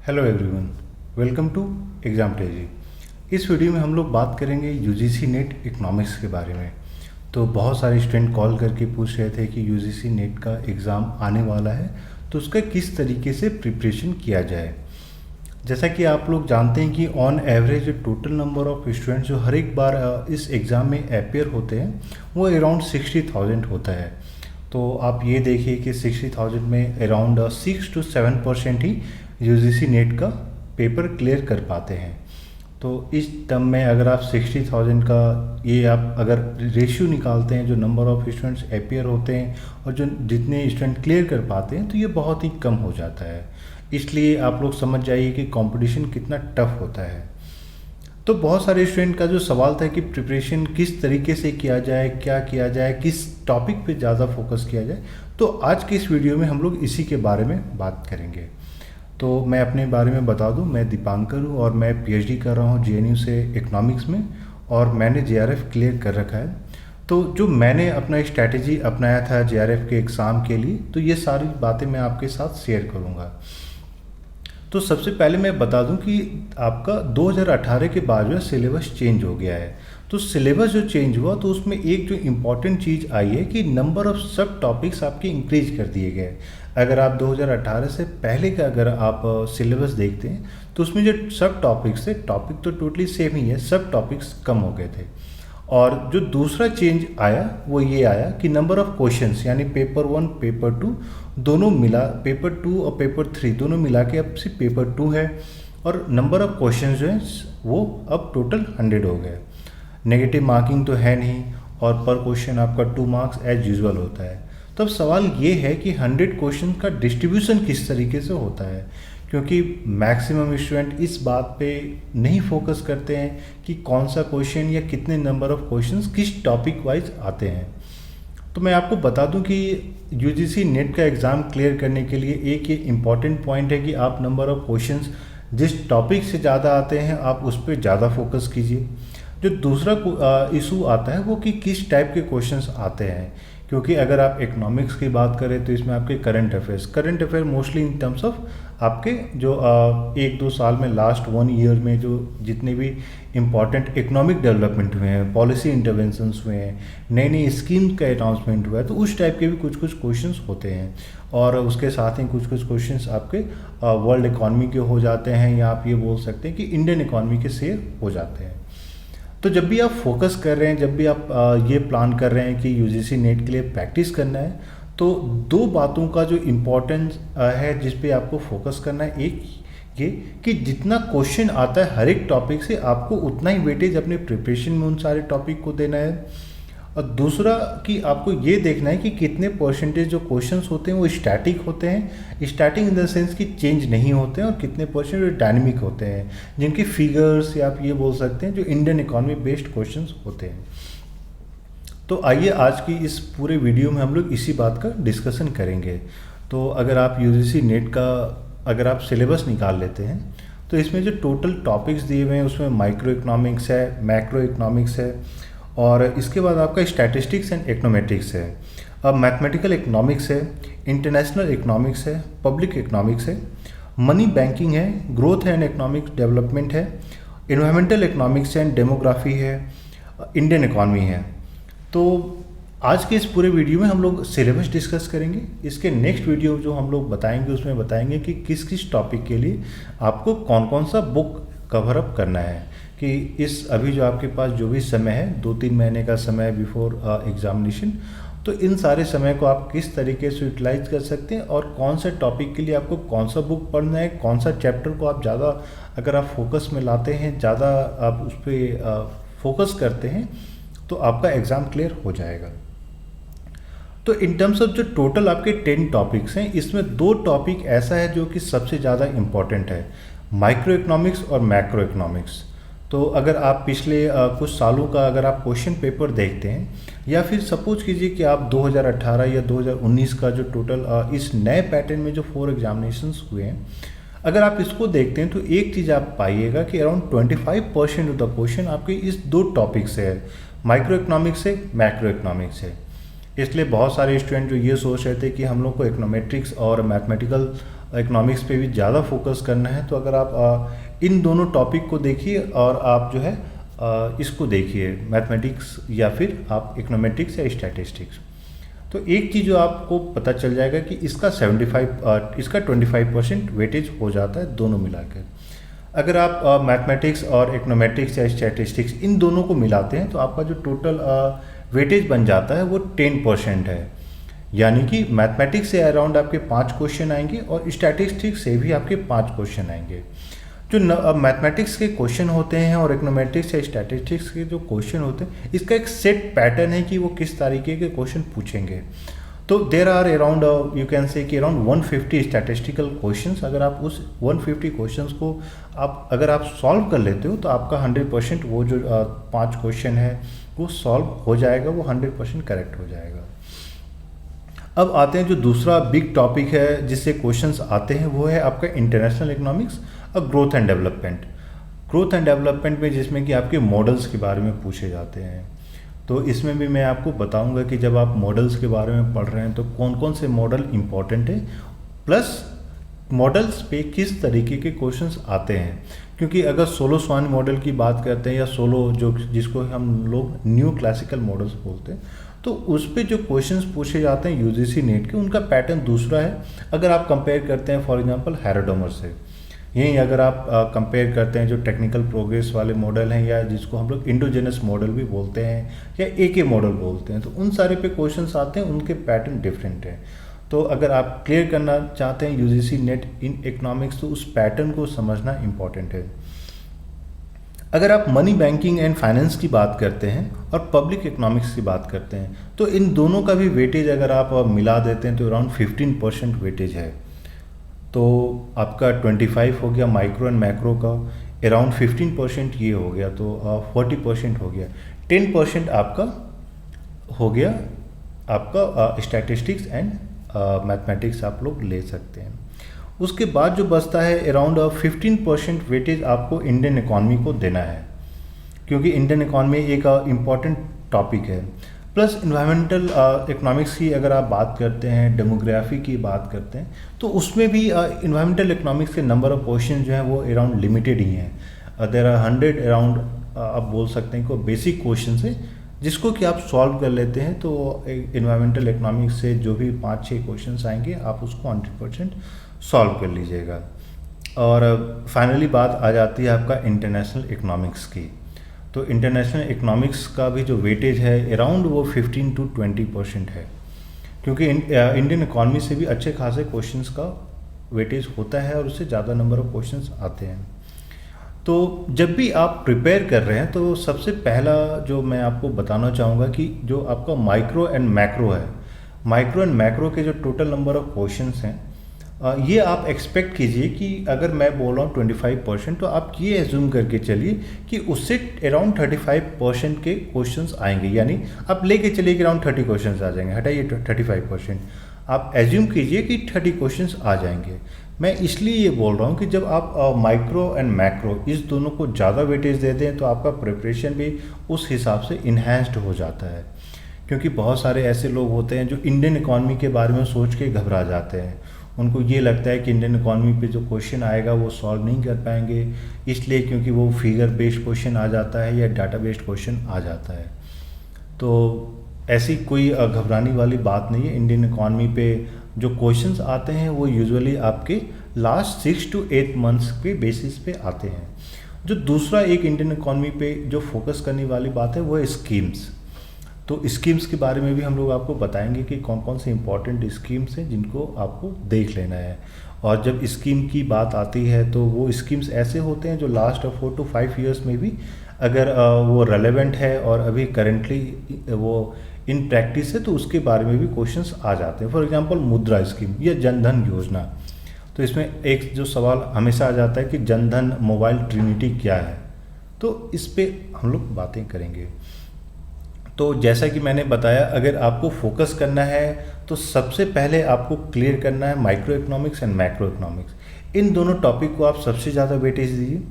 Hello everyone, welcome to exam Tezi. इस video में हम लोग बात करेंगे यूजीसी नेट इकोनॉमिक्स के बारे में। तो बहुत सारे स्टूडेंट कॉल करके पूछ रहे थे कि यूजीसी नेट का एग्ज़ाम आने वाला है, तो उसका किस तरीके से प्रिपरेशन किया जाए। जैसा कि आप लोग जानते हैं कि on average total number of students जो हर एक बार इस एग्ज़ाम में अपेयर होते हैं वो अराउंड 60,000 होता है। तो आप ये देखिए कि 60,000 में around 6 to 7% he UGC net का पेपर क्लियर कर पाते हैं। तो इस टर्म में अगर आप 60,000 का ये आप अगर रेशियो निकालते हैं, जो नंबर ऑफ स्टूडेंट्स अपेयर होते हैं और जो जितने स्टूडेंट क्लियर कर पाते हैं, तो ये बहुत ही कम हो जाता है। इसलिए आप लोग समझ जाइए कि कंपटीशन कितना टफ होता है। तो बहुत सारे स्टूडेंट का जो सवाल था कि प्रिपरेशन किस तरीके से किया जाए, क्या किया जाए, किस टॉपिक पे ज़्यादा फोकस किया जाए, तो आज की इस वीडियो में हम लोग इसी के बारे में बात करेंगे। तो मैं अपने बारे में बता दूं, मैं दीपांकर हूं और मैं पीएचडी कर रहा हूं जेएनयू से इकोनॉमिक्स में, और मैंने जेआरएफ क्लियर कर रखा है। तो जो मैंने अपना स्ट्रैटेजी अपनाया था जेआरएफ के एग्ज़ाम के लिए, तो ये सारी बातें मैं आपके साथ शेयर करूँगा। तो सबसे पहले मैं बता दूं कि आपका 2018 के बाद जो है सिलेबस चेंज हो गया है। तो सिलेबस जो चेंज हुआ तो उसमें एक जो इम्पॉर्टेंट चीज़ आई है कि नंबर ऑफ सब टॉपिक्स आपके इंक्रीज कर दिए गए। अगर आप 2018 से पहले का अगर आप सिलेबस देखते हैं तो उसमें जो सब टॉपिक्स थे, टॉपिक तो टोटली सेम ही है, सब टॉपिक्स कम हो गए थे। और जो दूसरा चेंज आया वो ये आया कि नंबर ऑफ क्वेश्चंस, यानी पेपर 1 पेपर 2 दोनों मिला, पेपर 2 और पेपर 3 दोनों मिला के अब सिर्फ पेपर 2 है, और नंबर ऑफ क्वेश्चंस जो है वो अब टोटल 100 हो गए। नेगेटिव मार्किंग तो है नहीं, और पर क्वेश्चन आपका 2 मार्क्स एज यूजुअल होता है। तो अब सवाल ये है कि 100 क्वेश्चन का डिस्ट्रीब्यूशन किस तरीके से होता है, क्योंकि मैक्सिमम स्टूडेंट इस बात पे नहीं फोकस करते हैं कि कौन सा क्वेश्चन या कितने नंबर ऑफ क्वेश्चंस किस टॉपिक वाइज आते हैं। तो मैं आपको बता दूं कि यूजीसी नेट का एग्ज़ाम क्लियर करने के लिए एक ये इम्पॉर्टेंट पॉइंट है कि आप नंबर ऑफ क्वेश्चंस जिस टॉपिक से ज़्यादा आते हैं आप उस पर ज़्यादा फोकस कीजिए। जो दूसरा इशू आता है वो कि किस टाइप के क्वेश्चंस आते हैं, क्योंकि अगर आप इकोनॉमिक्स की बात करें तो इसमें आपके current affair mostly in terms of आपके जो 1-2 साल में लास्ट 1 ईयर में जो जितने भी इम्पॉर्टेंट इकोनॉमिक डेवलपमेंट हुए हैं, पॉलिसी इंटरवेंशंस हुए हैं, नई नई स्कीम का अनाउंसमेंट हुआ है, तो उस टाइप के भी कुछ कुछ क्वेश्चंस होते हैं। और उसके साथ ही कुछ कुछ क्वेश्चंस आपके वर्ल्ड इकॉनमी के हो जाते हैं, या आप ये बोल सकते हैं कि इंडियन इकॉनमी के शेयर हो जाते हैं। तो जब भी आप फोकस कर रहे हैं, जब भी आप ये प्लान कर रहे हैं कि यूजीसी नेट के लिए प्रैक्टिस करना है, तो 2 बातों का जो इम्पोर्टेंस है जिस पे आपको फोकस करना है, एक ये कि जितना क्वेश्चन आता है हर एक टॉपिक से आपको उतना ही वेटेज अपने प्रिपरेशन में उन सारे टॉपिक को देना है। और दूसरा कि आपको ये देखना है कि कितने परसेंटेज जो क्वेश्चंस होते हैं वो स्टैटिक होते हैं, स्टैटिक इन द सेंस कि चेंज नहीं होते हैं, और कितने परसेंट जो डायनेमिक होते हैं, जिनकी फिगर्स या आप ये बोल सकते हैं जो इंडियन इकॉनमी बेस्ड क्वेश्चंस होते हैं। तो आइए आज की इस पूरे वीडियो में हम लोग इसी बात का डिस्कशन करेंगे। तो अगर आप यूजीसी नेट का अगर आप सिलेबस निकाल लेते हैं तो इसमें जो टोटल टॉपिक्स दिए हुए हैं उसमें माइक्रो इकोनॉमिक्स है, मैक्रो इकोनॉमिक्स है, और इसके बाद आपका स्टैटिस्टिक्स एंड इकोनोमेट्रिक्स है, अब मैथमेटिकल इकोनॉमिक्स है, इंटरनेशनल इकोनॉमिक्स है, पब्लिक इकोनॉमिक्स है, मनी बैंकिंग है, ग्रोथ एंड इकोनॉमिक डेवलपमेंट है, इन्वायरमेंटल इकोनॉमिक्स एंड डेमोग्राफी है, इंडियन इकॉनमी है। तो आज के इस पूरे वीडियो में हम लोग सिलेबस डिस्कस करेंगे। इसके नेक्स्ट वीडियो जो हम लोग बताएंगे उसमें बताएंगे कि किस किस टॉपिक के लिए आपको कौन कौन सा बुक कवर अप करना है, कि इस अभी जो आपके पास जो भी समय है 2-3 महीने का समय बिफोर एग्जामिनेशन, तो इन सारे समय को आप किस तरीके से यूटिलाइज कर सकते हैं, और कौन से टॉपिक के लिए आपको कौन सा बुक पढ़ना है, कौन सा चैप्टर को आप ज़्यादा अगर आप फोकस में लाते हैं, ज़्यादा आप उस पर फोकस करते हैं, तो आपका एग्ज़ाम क्लियर हो जाएगा। तो इन टर्म्स ऑफ जो टोटल आपके 10 टॉपिक्स हैं, इसमें 2 टॉपिक ऐसा है जो कि सबसे ज़्यादा इम्पॉर्टेंट है, माइक्रो इकोनॉमिक्स और मैक्रो इकोनॉमिक्स। तो अगर आप पिछले कुछ सालों का अगर आप क्वेश्चन पेपर देखते हैं, या फिर सपोज कीजिए कि आप 2018 या 2019 का जो टोटल इस नए पैटर्न में जो 4 एग्जामिनेशंस हुए हैं, अगर आप इसको देखते हैं तो एक चीज़ आप पाइएगा कि अराउंड 25% ऑफ द क्वेश्चन आपके इस 2 टॉपिक से है, माइक्रो इकोनॉमिक्स से, मैक्रो इकोनॉमिक्स से। इसलिए बहुत सारे स्टूडेंट जो ये सोच रहे थे कि हम लोग को इकोनोमेट्रिक्स और मैथमेटिकल इकोनॉमिक्स पे भी ज़्यादा फोकस करना है तो अगर आप इन दोनों टॉपिक को देखिए और आप जो है इसको देखिए, मैथमेटिक्स या फिर आप इकोनोमेट्रिक्स या स्टैटिस्टिक्स। तो एक चीज़ जो आपको पता चल जाएगा कि इसका 25% वेटेज हो जाता है दोनों मिलाकर। अगर आप मैथमेटिक्स और इकोनोमेट्रिक्स या स्टैटिस्टिक्स इन दोनों को मिलाते हैं तो आपका जो टोटल वेटेज बन जाता है वो 10% है। यानी कि मैथमेटिक्स से अराउंड आपके 5 क्वेश्चन आएंगे और स्टैटिस्टिक्स से भी आपके 5 क्वेश्चन आएंगे। जो मैथमेटिक्स के क्वेश्चन होते हैं और इकोनोमेट्रिक्स या स्टैटिस्टिक्स के जो क्वेश्चन होते हैं, इसका एक सेट पैटर्न है कि वो किस तरीके के क्वेश्चन पूछेंगे। तो there are around you can say कि अराउंड 150 स्टैटिस्टिकल क्वेश्चंस। अगर आप उस 150 क्वेश्चंस को अगर आप सॉल्व कर लेते हो तो आपका 100% वो जो 5 क्वेश्चन है वो सॉल्व हो जाएगा, वो 100% करेक्ट हो जाएगा। अब आते हैं जो दूसरा बिग टॉपिक है जिससे क्वेश्चंस आते हैं, वो है आपका इंटरनेशनल इकोनॉमिक्स और growth and development. Growth and development में जिसमें कि आपके मॉडल्स के बारे में पूछे जाते हैं। तो इसमें भी मैं आपको बताऊंगा कि जब आप मॉडल्स के बारे में पढ़ रहे हैं तो कौन कौन से मॉडल इम्पॉर्टेंट है, प्लस मॉडल्स पे किस तरीके के क्वेश्चंस आते हैं। क्योंकि अगर सोलो स्वान मॉडल की बात करते हैं या सोलो जो जिसको हम लोग न्यू क्लासिकल मॉडल्स बोलते हैं, तो उस पे जो क्वेश्चंस पूछे जाते हैं यूजीसी नेट के, उनका पैटर्न दूसरा है। अगर आप कंपेयर करते हैं फॉर एग्जांपल हेरोडोमर से, यहीं अगर आप कंपेयर करते हैं जो टेक्निकल प्रोग्रेस वाले मॉडल हैं या जिसको हम लोग इंडोजेनस मॉडल भी बोलते हैं या एके मॉडल बोलते हैं, तो उन सारे पे क्वेश्चंस आते हैं, उनके पैटर्न डिफरेंट है। तो अगर आप क्लियर करना चाहते हैं यूजीसी नेट इन इकोनॉमिक्स तो उस पैटर्न को समझना इम्पॉर्टेंट है। अगर आप मनी बैंकिंग एंड फाइनेंस की बात करते हैं और पब्लिक इकोनॉमिक्स की बात करते हैं तो इन दोनों का भी वेटेज अगर आप मिला देते हैं तो अराउंड 15% वेटेज है। तो आपका 25 हो गया माइक्रो एंड मैक्रो का, अराउंड 15% ये हो गया, तो 40% हो गया। 10% आपका हो गया आपका स्टैटिस्टिक्स एंड मैथमेटिक्स आप लोग ले सकते हैं। उसके बाद जो बचता है अराउंड 15% वेटेज आपको इंडियन इकॉनमी को देना है, क्योंकि इंडियन इकॉनमी एक इम्पॉर्टेंट टॉपिक है। प्लस इन्वायरमेंटल इकोनॉमिक्स की अगर आप बात करते हैं, डेमोग्राफी की बात करते हैं, तो उसमें भी इन्वायरमेंटल इकोनॉमिक्स के नंबर ऑफ क्वेश्चन जो हैं वो अराउंड लिमिटेड ही हैं। देयर आर 100 अराउंड आप बोल सकते हैं कि बेसिक क्वेश्चन है जिसको कि आप सॉल्व कर लेते हैं तो इन्वायरमेंटल इकोनॉमिक्स से जो भी 5-6 क्वेश्चन आएंगे आप उसको 100% सॉल्व कर लीजिएगा। और फाइनली बात आ जाती है आपका इंटरनेशनल इकोनॉमिक्स की। तो इंटरनेशनल इकोनॉमिक्स का भी जो वेटेज है अराउंड वो 15 to 20% है, क्योंकि इंडियन इकॉनमी से भी अच्छे खासे क्वेश्चंस का वेटेज होता है और उससे ज़्यादा नंबर ऑफ क्वेश्चंस आते हैं। तो जब भी आप प्रिपेयर कर रहे हैं तो सबसे पहला जो मैं आपको बताना चाहूँगा कि जो आपका माइक्रो एंड मैक्रो है, माइक्रो एंड मैक्रो के जो टोटल नंबर ऑफ क्वेश्चंस हैं ये आप एक्सपेक्ट कीजिए कि अगर मैं बोल रहा हूँ 25% तो आप ये एज्यूम करके चलिए कि उससे अराउंड 35% के क्वेश्चंस आएंगे। यानी आप लेके चलिए कि अराउंड 30 क्वेश्चंस आ जाएंगे, हटाइए 35%, आप एज्यूम कीजिए कि 30 क्वेश्चंस आ जाएंगे। मैं इसलिए ये बोल रहा हूँ कि जब आप माइक्रो एंड मैक्रो इस दोनों को ज़्यादा वेटेज देते हैं तो आपका प्रिपरेशन भी उस हिसाब से इन्हेंस्ड हो जाता है। क्योंकि बहुत सारे ऐसे लोग होते हैं जो इंडियन इकॉनमी के बारे में सोच के घबरा जाते हैं, उनको ये लगता है कि इंडियन इकॉनमी पे जो क्वेश्चन आएगा वो सॉल्व नहीं कर पाएंगे, इसलिए क्योंकि वो फिगर बेस्ड क्वेश्चन आ जाता है या डाटा बेस्ड क्वेश्चन आ जाता है। तो ऐसी कोई घबराने वाली बात नहीं है। इंडियन इकॉनमी पे जो क्वेश्चंस आते हैं वो यूजुअली आपके लास्ट 6 to 8 मंथ्स के बेसिस पे आते हैं। जो दूसरा एक इंडियन इकॉनमी पे जो फोकस करने वाली बात है वो है स्कीम्स। तो स्कीम्स के बारे में भी हम लोग आपको बताएंगे कि कौन कौन से इंपॉर्टेंट स्कीम्स हैं जिनको आपको देख लेना है। और जब स्कीम की बात आती है तो वो स्कीम्स ऐसे होते हैं जो लास्ट 4 to 5 ईयर्स में भी अगर वो रेलेवेंट है और अभी करेंटली वो इन प्रैक्टिस है तो उसके बारे में भी क्वेश्चंस आ जाते हैं। फॉर एग्जांपल मुद्रा स्कीम या जनधन योजना, तो इसमें एक जो सवाल हमेशा आ जाता है कि जनधन मोबाइल ट्रिनिटी क्या है, तो इस पे हम लोग बातें करेंगे। तो जैसा कि मैंने बताया, अगर आपको फोकस करना है तो सबसे पहले आपको क्लियर करना है microeconomics and macroeconomics. इन दोनों टॉपिक को आप सबसे ज़्यादा वेटेज दीजिए।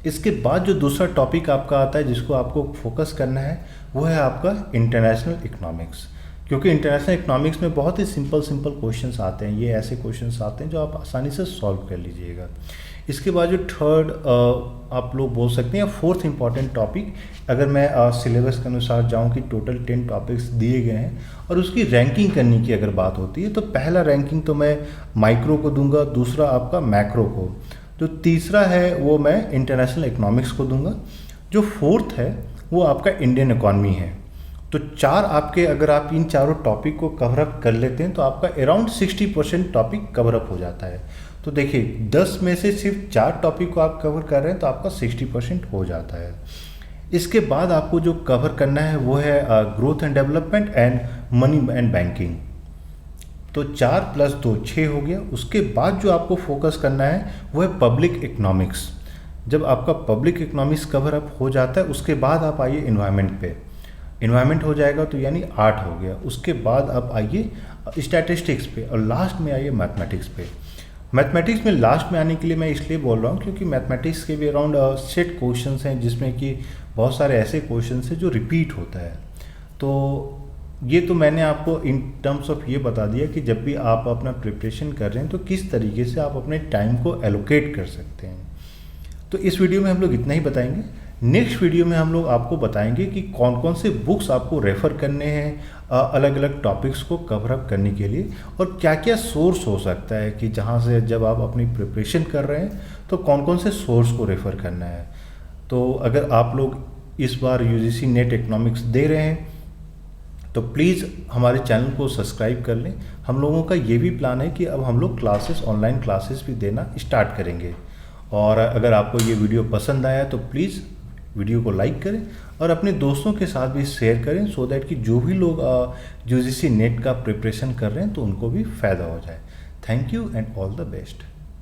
इसके बाद जो दूसरा टॉपिक आपका आता है जिसको आपको फोकस करना है वो है आपका इंटरनेशनल इकोनॉमिक्स। क्योंकि इंटरनेशनल इकोनॉमिक्स में बहुत ही सिंपल सिंपल क्वेश्चंस आते हैं, ये ऐसे क्वेश्चंस आते हैं जो आप आसानी से सॉल्व कर लीजिएगा। इसके बाद जो थर्ड आप लोग बोल सकते हैं, फोर्थ इंपॉर्टेंट टॉपिक, अगर मैं सिलेबस के अनुसार जाऊं कि टोटल 10 टॉपिक्स दिए गए हैं और उसकी रैंकिंग करने की अगर बात होती है तो पहला रैंकिंग तो मैं माइक्रो को दूंगा, दूसरा आपका मैक्रो को, जो तीसरा है वो मैं इंटरनेशनल इकोनॉमिक्स को दूंगा, जो फोर्थ है वो आपका इंडियन इकॉनमी है। तो चार आपके, अगर आप इन चारों टॉपिक को कवर अप कर लेते हैं तो आपका अराउंड 60% टॉपिक कवर अप हो जाता है। तो देखिए 10 में से सिर्फ 4 टॉपिक को आप कवर कर रहे हैं तो आपका 60% हो जाता है। इसके बाद आपको जो कवर करना है वो है growth and development and money and banking. तो 4 + 2 6 हो गया। उसके बाद जो आपको फोकस करना है वो है पब्लिक इकोनॉमिक्स। जब आपका पब्लिक इकोनॉमिक्स कवर अप हो जाता है उसके बाद आप आइए इन्वायरमेंट पे, इन्वायरमेंट हो जाएगा तो यानी 8 हो गया। उसके बाद आप आइए स्टैटिस्टिक्स पे और लास्ट में आइए मैथमेटिक्स पे। मैथमेटिक्स में लास्ट में आने के लिए मैं इसलिए बोल रहा हूँ क्योंकि मैथमेटिक्स के भी अराउंड सेट क्वेश्चंस हैं जिसमें कि बहुत सारे ऐसे क्वेश्चंस हैं जो रिपीट होता है। तो ये तो मैंने आपको इन टर्म्स ऑफ ये बता दिया कि जब भी आप अपना प्रिपरेशन कर रहे हैं तो किस तरीके से आप अपने टाइम को एलोकेट कर सकते हैं। तो इस वीडियो में हम लोग इतना ही बताएंगे। नेक्स्ट वीडियो में हम लोग आपको बताएंगे कि कौन कौन से बुक्स आपको रेफ़र करने हैं अलग अलग टॉपिक्स को कवर अप करने के लिए, और क्या क्या सोर्स हो सकता है कि जहाँ से जब आप अपनी प्रिपरेशन कर रहे हैं तो कौन कौन से सोर्स को रेफ़र करना है। तो अगर आप लोग इस बार यूजीसी नेट इकोनॉमिक्स दे रहे हैं तो प्लीज़ हमारे चैनल को सब्सक्राइब कर लें। हम लोगों का ये भी प्लान है कि अब हम लोग क्लासेस, ऑनलाइन क्लासेस भी देना स्टार्ट करेंगे। और अगर आपको ये वीडियो पसंद आया तो प्लीज़ वीडियो को लाइक करें और अपने दोस्तों के साथ भी शेयर करें, सो दैट कि जो भी लोग यूजीसी नेट का प्रिपरेशन कर रहे हैं तो उनको भी फ़ायदा हो जाए। Thank you and all the best.